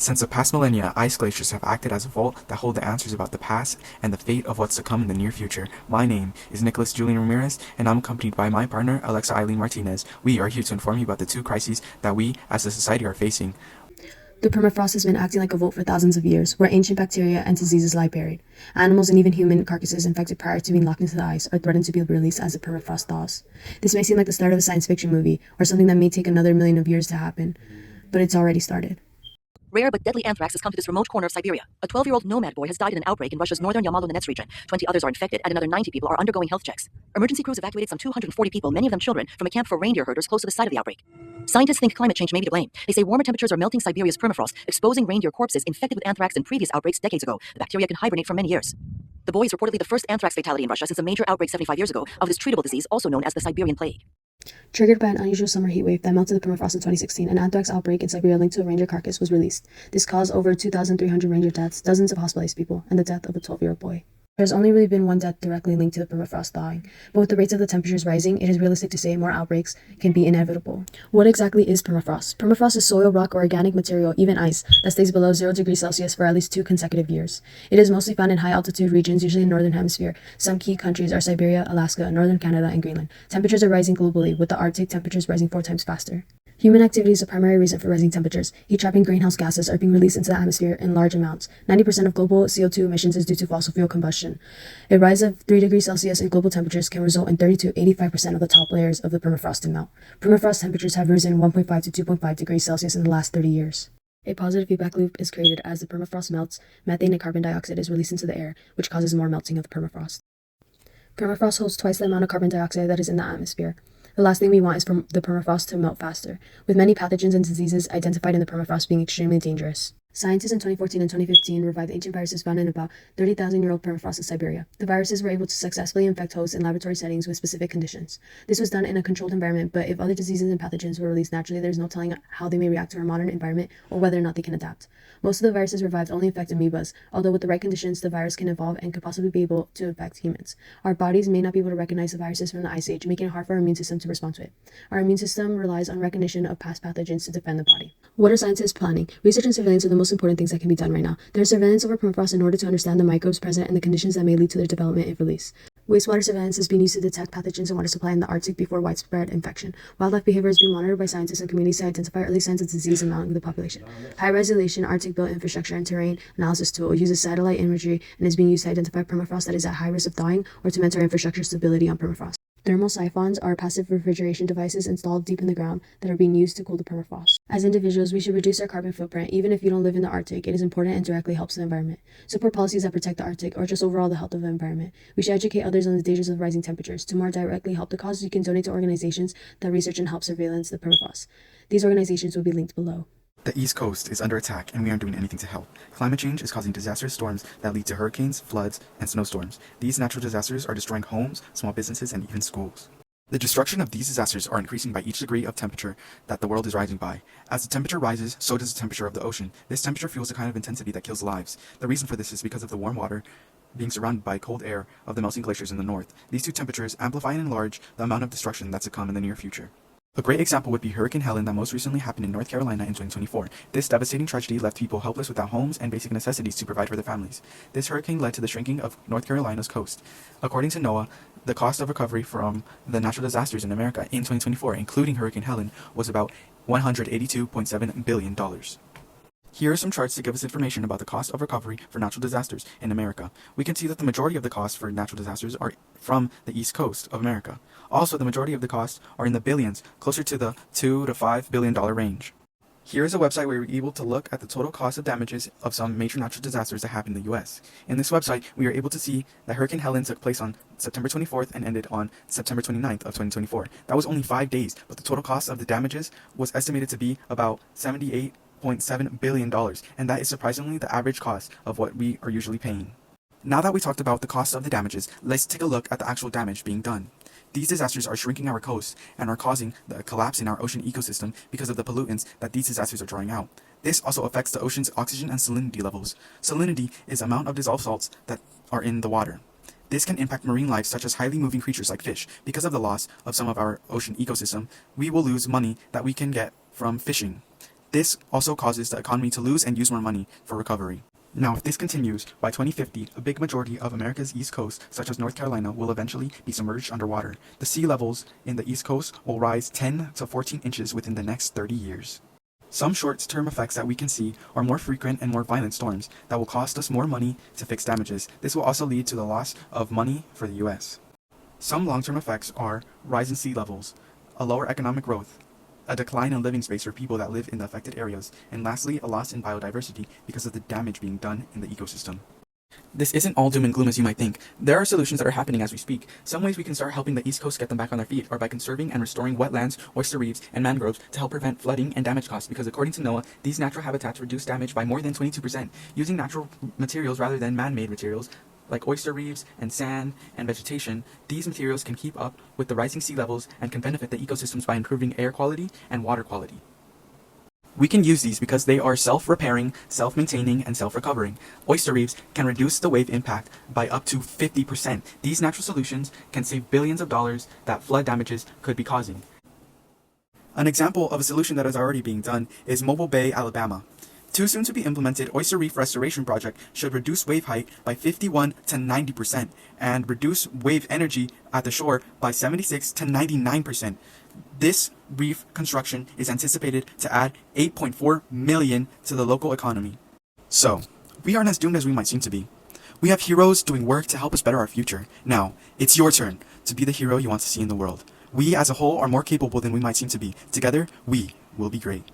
Since the past millennia, ice glaciers have acted as a vault that hold the answers about the past and the fate of what's to come in the near future. My name is Nicholas Julian Ramirez, and I'm accompanied by my partner, Alexa Eileen Martinez. We are here to inform you about the two crises that we, as a society, are facing. The permafrost has been acting like a vault for thousands of years, where ancient bacteria and diseases lie buried. Animals and even human carcasses infected prior to being locked into the ice are threatened to be released as the permafrost thaws. This may seem like the start of a science fiction movie, or something that may take another million of years to happen, but it's already started. Rare but deadly anthrax has come to this remote corner of Siberia. A 12-year-old nomad boy has died in an outbreak in Russia's northern Yamalo-Nenets region. 20 others are infected, and another 90 people are undergoing health checks. Emergency crews evacuated some 240 people, many of them children, from a camp for reindeer herders close to the site of the outbreak. Scientists think climate change may be to blame. They say warmer temperatures are melting Siberia's permafrost, exposing reindeer corpses infected with anthrax in previous outbreaks decades ago. The bacteria can hibernate for many years. The boy is reportedly the first anthrax fatality in Russia since a major outbreak 75 years ago of this treatable disease, also known as the Siberian plague. Triggered by an unusual summer heatwave that melted the permafrost in 2016, an anthrax outbreak in Siberia linked to a reindeer carcass was released. This caused over 2,300 reindeer deaths, dozens of hospitalized people, and the death of a 12-year-old boy. There's only really been one death directly linked to the permafrost thawing, but with the rates of the temperatures rising, it is realistic to say more outbreaks can be inevitable. What exactly is permafrost? Permafrost is soil, rock, or organic material, even ice, that stays below 0 degrees Celsius for at least 2 consecutive years. It is mostly found in high-altitude regions, usually in the northern hemisphere. Some key countries are Siberia, Alaska, northern Canada, and Greenland. Temperatures are rising globally, with the Arctic temperatures rising 4 times faster. Human activity is the primary reason for rising temperatures. Heat-trapping greenhouse gases are being released into the atmosphere in large amounts. 90% of global CO2 emissions is due to fossil fuel combustion. A rise of 3 degrees Celsius in global temperatures can result in 30 to 85% of the top layers of the permafrost to melt. Permafrost temperatures have risen 1.5 to 2.5 degrees Celsius in the last 30 years. A positive feedback loop is created as the permafrost melts. Methane and carbon dioxide is released into the air, which causes more melting of the permafrost. Permafrost holds twice the amount of carbon dioxide that is in the atmosphere. The last thing we want is for the permafrost to melt faster, with many pathogens and diseases identified in the permafrost being extremely dangerous. Scientists in 2014 and 2015 revived ancient viruses found in about 30,000-year-old permafrost in Siberia. The viruses were able to successfully infect hosts in laboratory settings with specific conditions. This was done in a controlled environment, but if other diseases and pathogens were released naturally, there's no telling how they may react to our modern environment or whether or not they can adapt. Most of the viruses revived only infect amoebas, although with the right conditions, the virus can evolve and could possibly be able to infect humans. Our bodies may not be able to recognize the viruses from the Ice Age, making it hard for our immune system to respond to it. Our immune system relies on recognition of past pathogens to defend the body. What are scientists planning? Research and surveillance are the most important things that can be done right now. There is surveillance over permafrost in order to understand the microbes present and the conditions that may lead to their development and release. Wastewater surveillance is being used to detect pathogens in water supply in the Arctic before widespread infection. Wildlife behavior is being monitored by scientists and communities to identify early signs of disease among the population. High-resolution Arctic-built infrastructure and terrain analysis tool uses satellite imagery and is being used to identify permafrost that is at high risk of thawing or to monitor infrastructure stability on permafrost. Thermal siphons are passive refrigeration devices installed deep in the ground that are being used to cool the permafrost. As individuals, we should reduce our carbon footprint. Even if you don't live in the Arctic, it is important and directly helps the environment. Support policies that protect the Arctic or just overall the health of the environment. We should educate others on the dangers of rising temperatures. To more directly help the cause, you can donate to organizations that research and help surveillance the permafrost. These organizations will be linked below. The East Coast is under attack, and we aren't doing anything to help. Climate change is causing disastrous storms that lead to hurricanes, floods, and snowstorms. These natural disasters are destroying homes, small businesses, and even schools. The destruction of these disasters are increasing by each degree of temperature that the world is rising by. As the temperature rises, so does the temperature of the ocean. This temperature fuels the kind of intensity that kills lives. The reason for this is because of the warm water being surrounded by cold air of the melting glaciers in the north. These two temperatures amplify and enlarge the amount of destruction that's to come in the near future. A great example would be Hurricane Helen that most recently happened in North Carolina in 2024. This devastating tragedy left people helpless without homes and basic necessities to provide for their families. This hurricane led to the shrinking of North Carolina's coast. According to NOAA, the cost of recovery from the natural disasters in America in 2024, including Hurricane Helen, was about $182.7 billion. Here are some charts to give us information about the cost of recovery for natural disasters in America. We can see that the majority of the costs for natural disasters are from the East Coast of America. Also, the majority of the costs are in the billions, closer to the $2 to $5 billion range. Here is a website where you're able to look at the total cost of damages of some major natural disasters that happened in the U.S. In this website, we are able to see that Hurricane Helen took place on September 24th and ended on September 29th of 2024. That was only 5 days, but the total cost of the damages was estimated to be about $78.7 billion, and that is surprisingly the average cost of what we are usually paying. Now that we talked about the cost of the damages, let's take a look at the actual damage being done. These disasters are shrinking our coast and are causing the collapse in our ocean ecosystem because of the pollutants that these disasters are drawing out. This also affects the ocean's oxygen and salinity levels. Salinity is the amount of dissolved salts that are in the water. This can impact marine life such as highly moving creatures like fish. Because of the loss of some of our ocean ecosystem, we will lose money that we can get from fishing. This also causes the economy to lose and use more money for recovery. Now, if this continues, by 2050, a big majority of America's East Coast, such as North Carolina, will eventually be submerged underwater. The sea levels in the East Coast will rise 10 to 14 inches within the next 30 years. Some short-term effects that we can see are more frequent and more violent storms that will cost us more money to fix damages. This will also lead to the loss of money for the U.S. Some long-term effects are rise in sea levels, a lower economic growth, a decline in living space for people that live in the affected areas, and lastly, a loss in biodiversity because of the damage being done in the ecosystem. This isn't all doom and gloom as you might think. There are solutions that are happening as we speak. Some ways we can start helping the East Coast get them back on their feet are by conserving and restoring wetlands, oyster reefs, and mangroves to help prevent flooding and damage costs, because according to NOAA, these natural habitats reduce damage by more than 22%. Using natural materials rather than man-made materials, like oyster reefs and sand and vegetation, these materials can keep up with the rising sea levels and can benefit the ecosystems by improving air quality and water quality. We can use these because they are self-repairing, self-maintaining, and self-recovering. Oyster reefs can reduce the wave impact by up to 50%. These natural solutions can save billions of dollars that flood damages could be causing. An example of a solution that is already being done is Mobile Bay, Alabama. Two soon-to-be-implemented oyster reef restoration project should reduce wave height by 51 to 90% and reduce wave energy at the shore by 76 to 99%. This reef construction is anticipated to add $8.4 million to the local economy. So, we aren't as doomed as we might seem to be. We have heroes doing work to help us better our future. Now, it's your turn to be the hero you want to see in the world. We as a whole are more capable than we might seem to be. Together, we will be great.